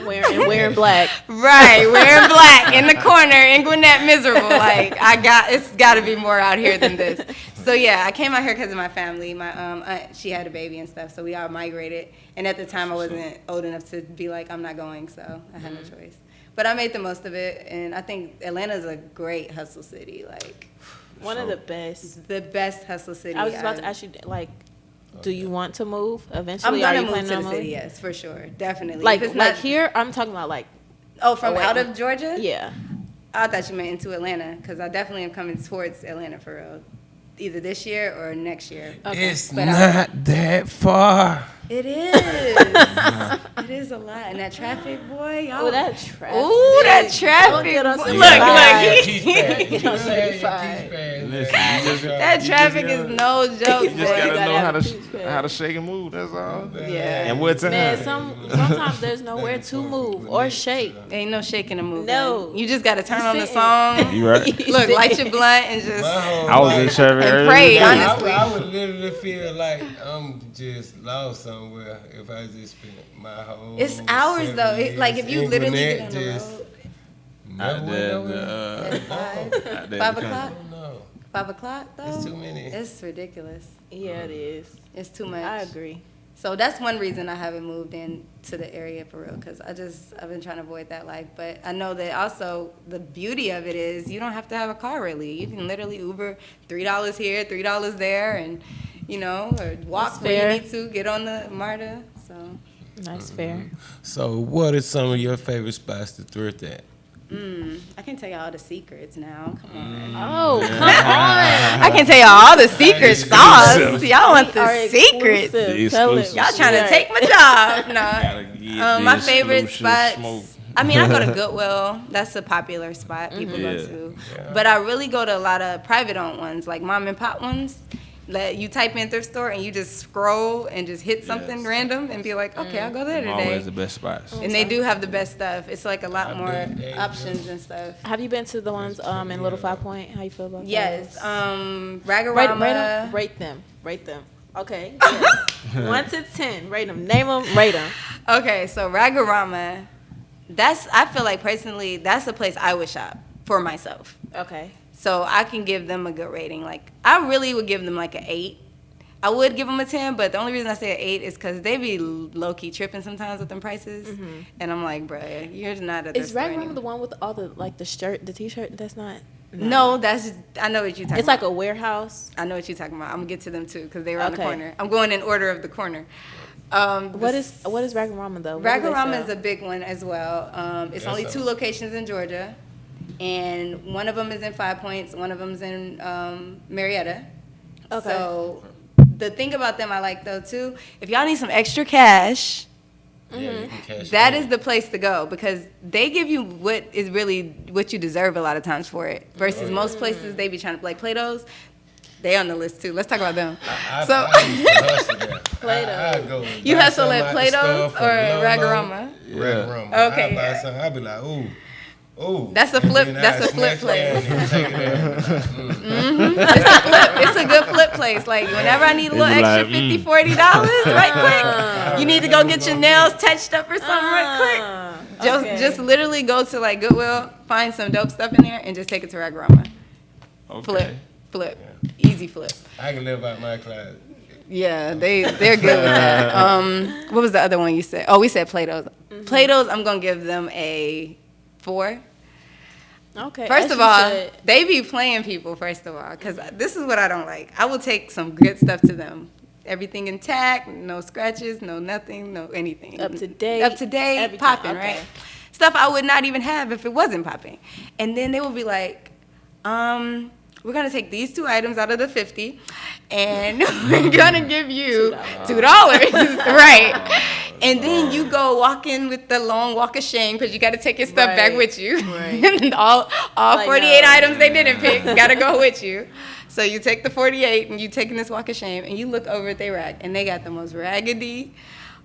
Speaker 3: wearing black.
Speaker 2: Right, wearing black in the corner in Gwinnett, miserable. Like, it's got to be more out here than this. So yeah, I came out here because of my family. My aunt, she had a baby and stuff, so we all migrated. And at the time, I wasn't old enough to be like, I'm not going, so I had no choice. But I made the most of it, and I think Atlanta's a great hustle city. Like,
Speaker 3: one of the best.
Speaker 2: The best hustle city.
Speaker 3: I was just about to ask you, like, do you want to move eventually?
Speaker 2: I'm gonna move to the city, yes, for sure, definitely.
Speaker 3: Like here, I'm talking about like.
Speaker 2: Oh, from out of Georgia?
Speaker 3: Yeah.
Speaker 2: I thought you meant into Atlanta, because I definitely am coming towards Atlanta for real. Either this year or next year.
Speaker 4: Okay. It's not that far.
Speaker 2: It is. It is a lot. And that traffic, boy.
Speaker 3: Oh, that traffic.
Speaker 2: Ooh, that traffic. That traffic is no joke.
Speaker 1: You just gotta know how to shake and move. That's all.
Speaker 2: Yeah.
Speaker 1: And what time?
Speaker 3: Man, sometimes there's nowhere to move or shake.
Speaker 2: Ain't no shaking and moving.
Speaker 3: No.
Speaker 2: You just gotta turn on the song.
Speaker 1: You right.
Speaker 2: Look, light your blunt and just.
Speaker 1: I was in traffic
Speaker 2: and pray. Honestly,
Speaker 4: I would literally feel like I'm just lost somewhere if I just spent my whole.
Speaker 2: It's hours though. Like if you literally get on the road. 5 o'clock. 5 o'clock though.
Speaker 4: It's too many.
Speaker 2: It's ridiculous.
Speaker 3: Yeah, it is.
Speaker 2: It's too much.
Speaker 3: I agree.
Speaker 2: So that's one reason I haven't moved into the area for real, because I've been trying to avoid that life. But I know that also the beauty of it is you don't have to have a car really. You can literally Uber $3 here, $3 there, and or walk where you need to, get on the MARTA. So
Speaker 3: that's fair.
Speaker 4: So what are some of your favorite spots to thrift at?
Speaker 2: I can tell you all the secrets now. Come on.
Speaker 3: Oh, come on.
Speaker 2: I can tell you all the secret sauce. Y'all want the secrets. Y'all trying to take my job. No. My favorite spots. I mean, I go to Goodwill. That's a popular spot people go to. Yeah. But I really go to a lot of private-owned ones, like mom and pop ones. You type in thrift store and you just scroll and just hit something random and be like, okay, I'll go there today.
Speaker 1: Always the best spots.
Speaker 2: And they do have the best stuff. It's like a lot more options and stuff.
Speaker 3: Have you been to the ones in Little 5 Point? How you feel about
Speaker 2: yes. Ragorama.
Speaker 3: Rate them. Okay. Yes. 1 to 10. Rate them. Name them. Rate them.
Speaker 2: Okay, so Ragorama, I feel like personally, that's the place I would shop for myself.
Speaker 3: Okay.
Speaker 2: So I can give them a good rating. Like, I really would give them like an 8. I would give them a 10, but the only reason I say an 8 is because they be low-key tripping sometimes with them prices. And I'm like, bruh, you're not at the
Speaker 3: Is Rag Rama the one with all the, like, the shirt, the T-shirt? That's not...
Speaker 2: No, that's just, I know what you're talking about.
Speaker 3: It's like a warehouse.
Speaker 2: I know what you're talking about. I'm going to get to them, too, because they were on the corner. I'm going in order of the corner.
Speaker 3: What is Rag Rama, though?
Speaker 2: Rag Rama is a big one as well. It's only 2 locations in Georgia. And one of them is in 5 Points. One of them is in Marietta.
Speaker 3: Okay.
Speaker 2: So the thing about them I like, though, too, if y'all need some extra cash... that is the place to go because they give you what is really what you deserve a lot of times for it. Versus most places they be trying to like Play-Dohs, they on the list too. Let's talk about them.
Speaker 3: Play-Doh.
Speaker 2: You hustle at Play-Dohs or Rag Rama?
Speaker 4: Rag-A-Rama.
Speaker 2: Okay.
Speaker 4: I buy something. I be like, ooh.
Speaker 2: That's a flip. That's a flip place. It's a good flip place. Like whenever I need a little extra $50, $40 right quick, you need to go get your nails touched up or something right quick. Just literally go to like Goodwill, find some dope stuff in there, and just take it to Rag Rama.
Speaker 1: Okay.
Speaker 2: Flip, easy flip.
Speaker 4: I can live out my closet.
Speaker 2: Yeah, they're good with that. What was the other one you said? Oh, we said Play-Dohs. Play-Dohs, I'm gonna give them a 4.
Speaker 3: Okay.
Speaker 2: First of all, they be playing people, first of all, because this is what I don't like. I will take some good stuff to them. Everything intact, no scratches, no nothing, no anything.
Speaker 3: Up to date,
Speaker 2: popping, right? Stuff I would not even have if it wasn't popping. And then they will be like, we're going to take these 2 items out of the 50, and we're going to give you $2. Right. And then you go walk in with the long walk of shame because you got to take your stuff back with you. Right. And all 48 items they didn't pick got to go with you. So you take the 48 and you taking this walk of shame and you look over at their rack and they got the most raggedy,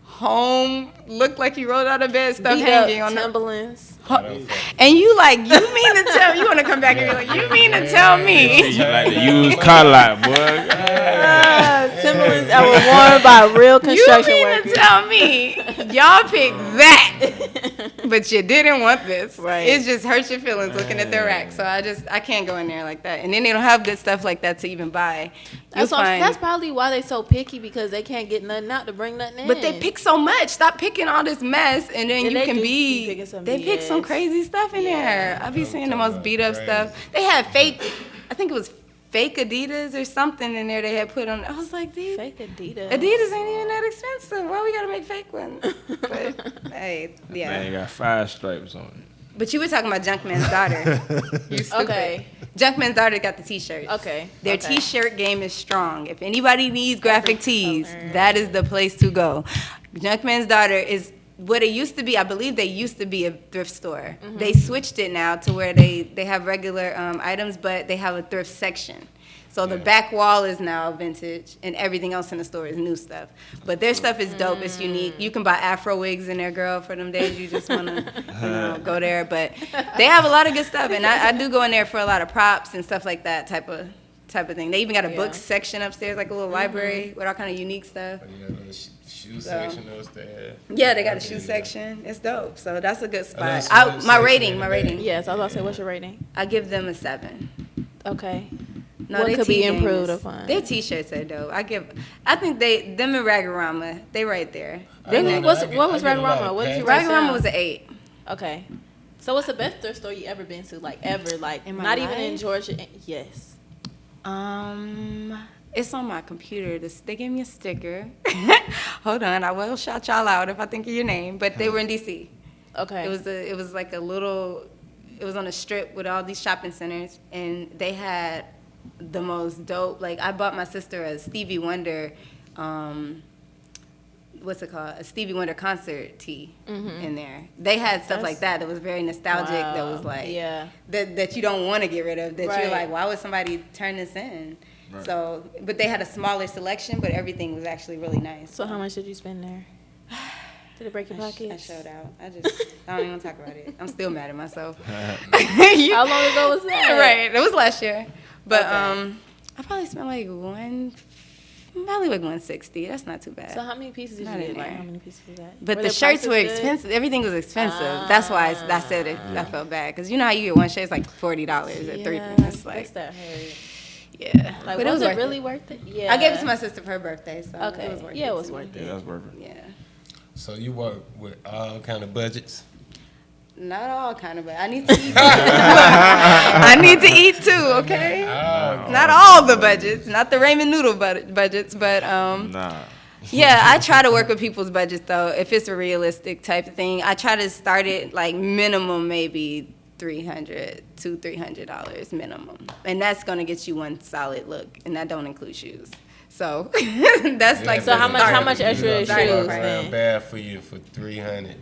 Speaker 2: home, look like you rolled out of bed stuff hanging on
Speaker 3: Timberlands.
Speaker 2: And you like, you mean to tell, you want to come back and be like, you mean to tell me?
Speaker 1: You like the used car lot, boy.
Speaker 3: Timberlands that were worn by real construction workers.
Speaker 2: You mean to tell me y'all picked that, but you didn't want this.
Speaker 3: Right.
Speaker 2: It just hurts your feelings looking at their rack. So I can't go in there like that. And then they don't have good stuff like that to even buy.
Speaker 3: That's probably why they so picky because they can't get nothing out to bring nothing in.
Speaker 2: But they pick so much. Stop picking all this mess, and then you can be. They pick some crazy stuff in there. I be seeing the most beat up stuff. They had fake. I think it was fake Adidas or something in there they had put on. I was like,
Speaker 3: fake Adidas.
Speaker 2: Adidas ain't even that expensive. Why we gotta make fake ones? But hey, yeah.
Speaker 1: Man, got 5 stripes on it.
Speaker 2: But you were talking about Junkman's daughter. You stupid. Okay. Junkman's daughter got the T-shirts.
Speaker 3: Okay.
Speaker 2: Their T-shirt game is strong. If anybody needs graphic tees, that is the place to go. Junkman's daughter is what it used to be. I believe they used to be a thrift store. Mm-hmm. They switched it now to where they have regular items, but they have a thrift section. So the back wall is now vintage, and everything else in the store is new stuff. But their stuff is dope. It's unique. You can buy Afro wigs in there, girl, for them days you just want to go there. But they have a lot of good stuff, and I do go in there for a lot of props and stuff like that type of thing. They even got a book section upstairs, like a little library with all kind of unique stuff.
Speaker 4: Shoe section upstairs.
Speaker 2: Yeah, they got a shoe section. It's dope. So that's a good spot. My rating.
Speaker 3: Yes, I was about to say, what's your rating?
Speaker 2: I give them a 7.
Speaker 3: Okay.
Speaker 2: No,
Speaker 3: what could be improved upon?
Speaker 2: Their T-shirts are dope. I think them and Rag-A-Rama, they right there.
Speaker 3: What was Rag-A-Rama? What did you write down?
Speaker 2: Rag-A-Rama was an 8.
Speaker 3: Okay. So what's the best thrift store you ever been to? Like ever? Like not even in Georgia? Yes.
Speaker 2: It's on my computer. They gave me a sticker. Hold on, I will shout y'all out if I think of your name. But they were in DC.
Speaker 3: Okay.
Speaker 2: It was like a little. It was on a strip with all these shopping centers, and they had the most dope. Like I bought my sister a Stevie Wonder. What's it called? A Stevie Wonder concert tee in there. They had stuff like that was very nostalgic. Wow. That was like that you don't want to get rid of. That you're like, why would somebody turn this in? Right. So, but they had a smaller selection, but everything was actually really nice.
Speaker 3: So how much did you spend there? Did it break your pockets?
Speaker 2: I showed out. I don't even want to talk about it. I'm still mad at myself.
Speaker 3: How long ago was that?
Speaker 2: Right, it was last year. But I probably spent like probably like 160. That's not too bad.
Speaker 3: So how many pieces did you get? Like how many pieces you got?
Speaker 2: But the shirts were expensive. Everything was expensive. That's why I said it. I felt bad because you know how you get one shirt, it's like $40 at 3 pieces. Like,
Speaker 3: that hurt.
Speaker 2: Yeah.
Speaker 3: Like,
Speaker 2: But
Speaker 3: was it
Speaker 2: worth
Speaker 3: really worth it? Yeah.
Speaker 2: I gave it to my sister for her birthday, so
Speaker 3: Okay.
Speaker 2: it was worth it.
Speaker 3: Yeah, it was
Speaker 2: to me.
Speaker 3: worth it.
Speaker 1: Yeah, that's worth it.
Speaker 2: Yeah.
Speaker 4: So you work with all kind of budgets?
Speaker 2: Not all kind of, but I need to eat. I need to eat too, okay? Not all the budgets, not the ramen noodle budgets, but
Speaker 1: Nah.
Speaker 2: yeah, I try to work with people's budgets though. If it's a realistic type of thing, I try to start it like minimum maybe $300 minimum, and that's gonna get you one solid look, and that don't include shoes. So that's like
Speaker 3: So how much extra is
Speaker 2: Starting
Speaker 3: shoes
Speaker 2: price.
Speaker 3: then?
Speaker 4: Bad for you for 300.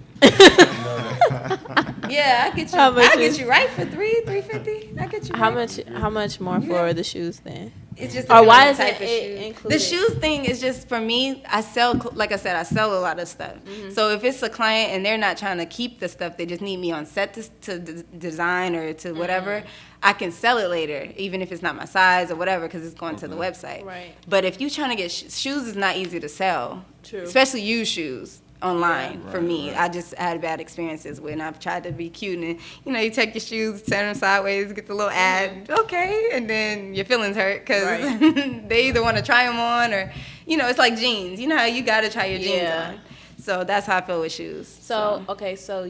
Speaker 2: Yeah, I get you.
Speaker 3: How much
Speaker 2: I get
Speaker 3: is-
Speaker 2: you right for $350. I get you.
Speaker 3: How
Speaker 2: right.
Speaker 3: much more for the shoes then?
Speaker 2: It's just
Speaker 3: Or why
Speaker 2: the
Speaker 3: is
Speaker 2: type of
Speaker 3: it
Speaker 2: shoes.
Speaker 3: included?
Speaker 2: The shoes thing is just for me. I sell, like I said, I sell a lot of stuff.
Speaker 3: Mm-hmm.
Speaker 2: So if it's a client and they're not trying to keep the stuff, they just need me on set to design or to whatever.
Speaker 3: Mm-hmm.
Speaker 2: I can sell it later, even if it's not my size or whatever, because it's going to the website.
Speaker 3: Right.
Speaker 2: But if you're trying to get shoes, is not easy to sell.
Speaker 3: True.
Speaker 2: Especially used shoes online for me.
Speaker 1: right.
Speaker 2: I just had bad experiences when I've tried to be cute and you take your shoes, turn them sideways, get the little ad, okay, and then your feelings hurt because
Speaker 3: Right.
Speaker 2: they either want to try them on or it's like jeans. You know how you got to try your jeans
Speaker 3: Yeah.
Speaker 2: on. So that's how I feel with shoes.
Speaker 3: So okay, so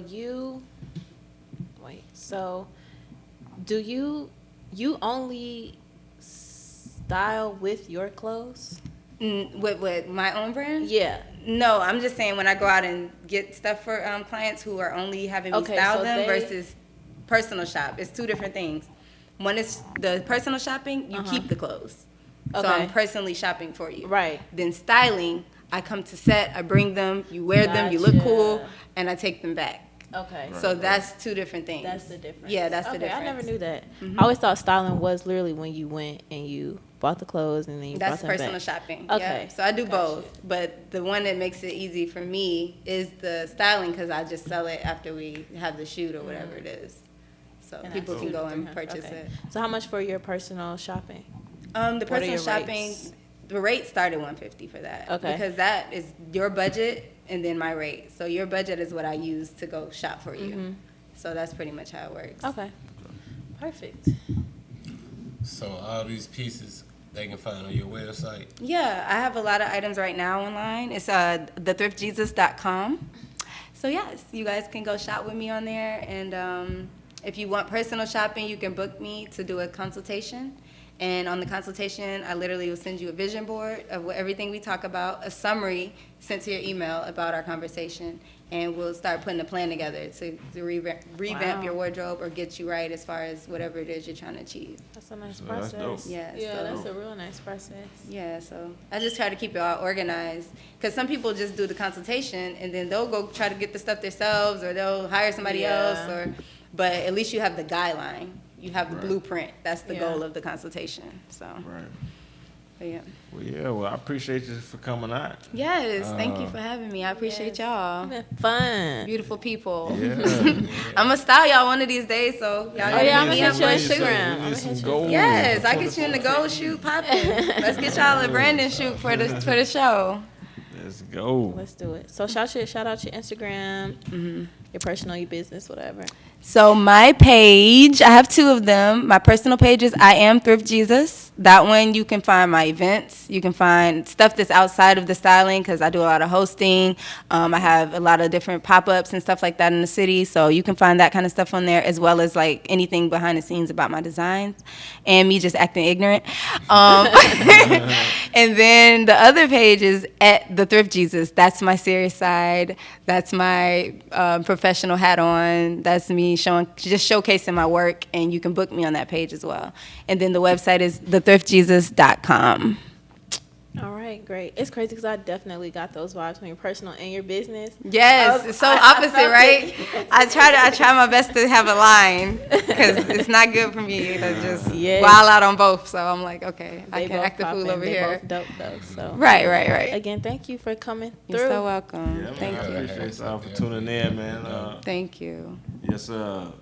Speaker 3: do you only style with your clothes?
Speaker 2: With my own brand?
Speaker 3: Yeah.
Speaker 2: No, I'm just saying when I go out and get stuff for clients who are only having me style
Speaker 3: so
Speaker 2: them versus personal shop. It's two different things. One is the personal shopping, you keep the clothes. So
Speaker 3: Okay.
Speaker 2: I'm personally shopping for you.
Speaker 3: Right.
Speaker 2: Then styling, I come to set, I bring them, you wear them, you look cool,
Speaker 3: Gotcha.
Speaker 2: and I take them back.
Speaker 3: Okay.
Speaker 2: So that's two different things.
Speaker 3: That's the difference.
Speaker 2: Yeah, that's the
Speaker 3: Okay,
Speaker 2: difference.
Speaker 3: I never knew that. I always thought styling was literally when you went and you bought the clothes and then you
Speaker 2: That's
Speaker 3: brought them
Speaker 2: personal
Speaker 3: back.
Speaker 2: shopping.
Speaker 3: Okay.
Speaker 2: Yeah. So I do
Speaker 3: Gotcha.
Speaker 2: both, but the one that makes it easy for me is the styling because I just sell it after we have the shoot or whatever it is. So
Speaker 3: And
Speaker 2: people
Speaker 3: that's
Speaker 2: can go and
Speaker 3: $200.
Speaker 2: purchase
Speaker 3: Okay.
Speaker 2: it.
Speaker 3: So how much for your personal shopping?
Speaker 2: The
Speaker 3: What are
Speaker 2: personal
Speaker 3: your
Speaker 2: shopping,
Speaker 3: rates?
Speaker 2: the rate started $150 for that.
Speaker 3: Okay.
Speaker 2: Because that is your budget and then my rate. So your budget is what I use to go shop for you.
Speaker 3: Mm-hmm.
Speaker 2: So that's pretty much how it works.
Speaker 3: Okay. Perfect.
Speaker 4: So all these pieces they can find on your website.
Speaker 2: Yeah, I have a lot of items right now online. It's thethriftjesus.com. So yes, you guys can go shop with me on there. And if you want personal shopping, you can book me to do a consultation. And on the consultation, I literally will send you a vision board of everything we talk about, a summary sent to your email about our conversation, and we'll start putting a plan together to revamp
Speaker 3: Wow.
Speaker 2: your wardrobe or get you right as far as whatever it is you're trying to achieve.
Speaker 3: That's a nice
Speaker 1: So that's
Speaker 3: process.
Speaker 1: dope.
Speaker 2: Yeah,
Speaker 3: Yeah,
Speaker 2: so-
Speaker 3: that's a real nice process.
Speaker 2: Yeah, so I just try to keep it all organized because some people just do the consultation and then they'll go try to get the stuff themselves or they'll hire somebody
Speaker 3: Yeah.
Speaker 2: else but at least you have the guideline. You have the
Speaker 1: Right.
Speaker 2: blueprint. That's the
Speaker 3: Yeah.
Speaker 2: goal of the consultation. So,
Speaker 1: Right.
Speaker 2: but yeah.
Speaker 1: Well, yeah. Well, I appreciate you for coming out.
Speaker 2: Yes, thank you for having me. I appreciate y'all.
Speaker 3: It's been fun.
Speaker 2: Beautiful people.
Speaker 1: Yeah.
Speaker 2: I'm gonna style y'all one of these days, so y'all
Speaker 3: Oh,
Speaker 2: gotta
Speaker 3: yeah,
Speaker 2: hit
Speaker 3: I'ma
Speaker 2: me
Speaker 3: hit
Speaker 2: up
Speaker 3: you on
Speaker 2: on shoot.
Speaker 3: Instagram.
Speaker 1: We
Speaker 3: I'm
Speaker 1: need some
Speaker 3: gonna hit
Speaker 1: gold.
Speaker 2: Yes, I get you in the gold shoot popping. Let's get y'all a Brandon shoot for the show.
Speaker 1: Let's go.
Speaker 3: Let's do it. So shout out your Instagram, your personal, your business, whatever.
Speaker 2: So my page, I have two of them. My personal page is I Am Thrift Jesus. That one you can find my events. You can find stuff that's outside of the styling because I do a lot of hosting. I have a lot of different pop-ups and stuff like that in the city. So you can find that kind of stuff on there as well as like anything behind the scenes about my designs and me just acting ignorant. And then the other page is at the Thrift Jesus. That's my serious side. That's my professional hat on. That's me just showcasing my work, and you can book me on that page as well. And then the website is thethriftjesus.com.
Speaker 3: All right, great. It's crazy because I definitely got those vibes from your personal and your business.
Speaker 2: Yes, it's so opposite,
Speaker 3: felt
Speaker 2: right?
Speaker 3: it.
Speaker 2: I try my best to have a line because it's not good for me to just
Speaker 3: Yes.
Speaker 2: wild out on both. So I'm like, okay, I
Speaker 3: They
Speaker 2: can
Speaker 3: both
Speaker 2: act the fool
Speaker 3: poppin',
Speaker 2: over
Speaker 3: they
Speaker 2: here.
Speaker 3: both dope though. So
Speaker 2: Right.
Speaker 3: again, thank you for coming through.
Speaker 2: You're so welcome.
Speaker 1: Yeah, man,
Speaker 2: Thank
Speaker 1: I
Speaker 2: you.
Speaker 1: appreciate y'all for tuning in, man.
Speaker 2: Thank you.
Speaker 1: Yes, the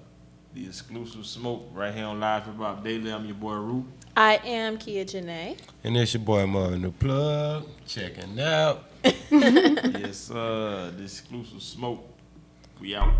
Speaker 1: exclusive smoke right here on Live Hip Hop Daily. I'm your boy Root.
Speaker 3: I am Kia Janae.
Speaker 4: And it's your boy Marvin the Plug. Checking out.
Speaker 1: Yes, the exclusive smoke. We out.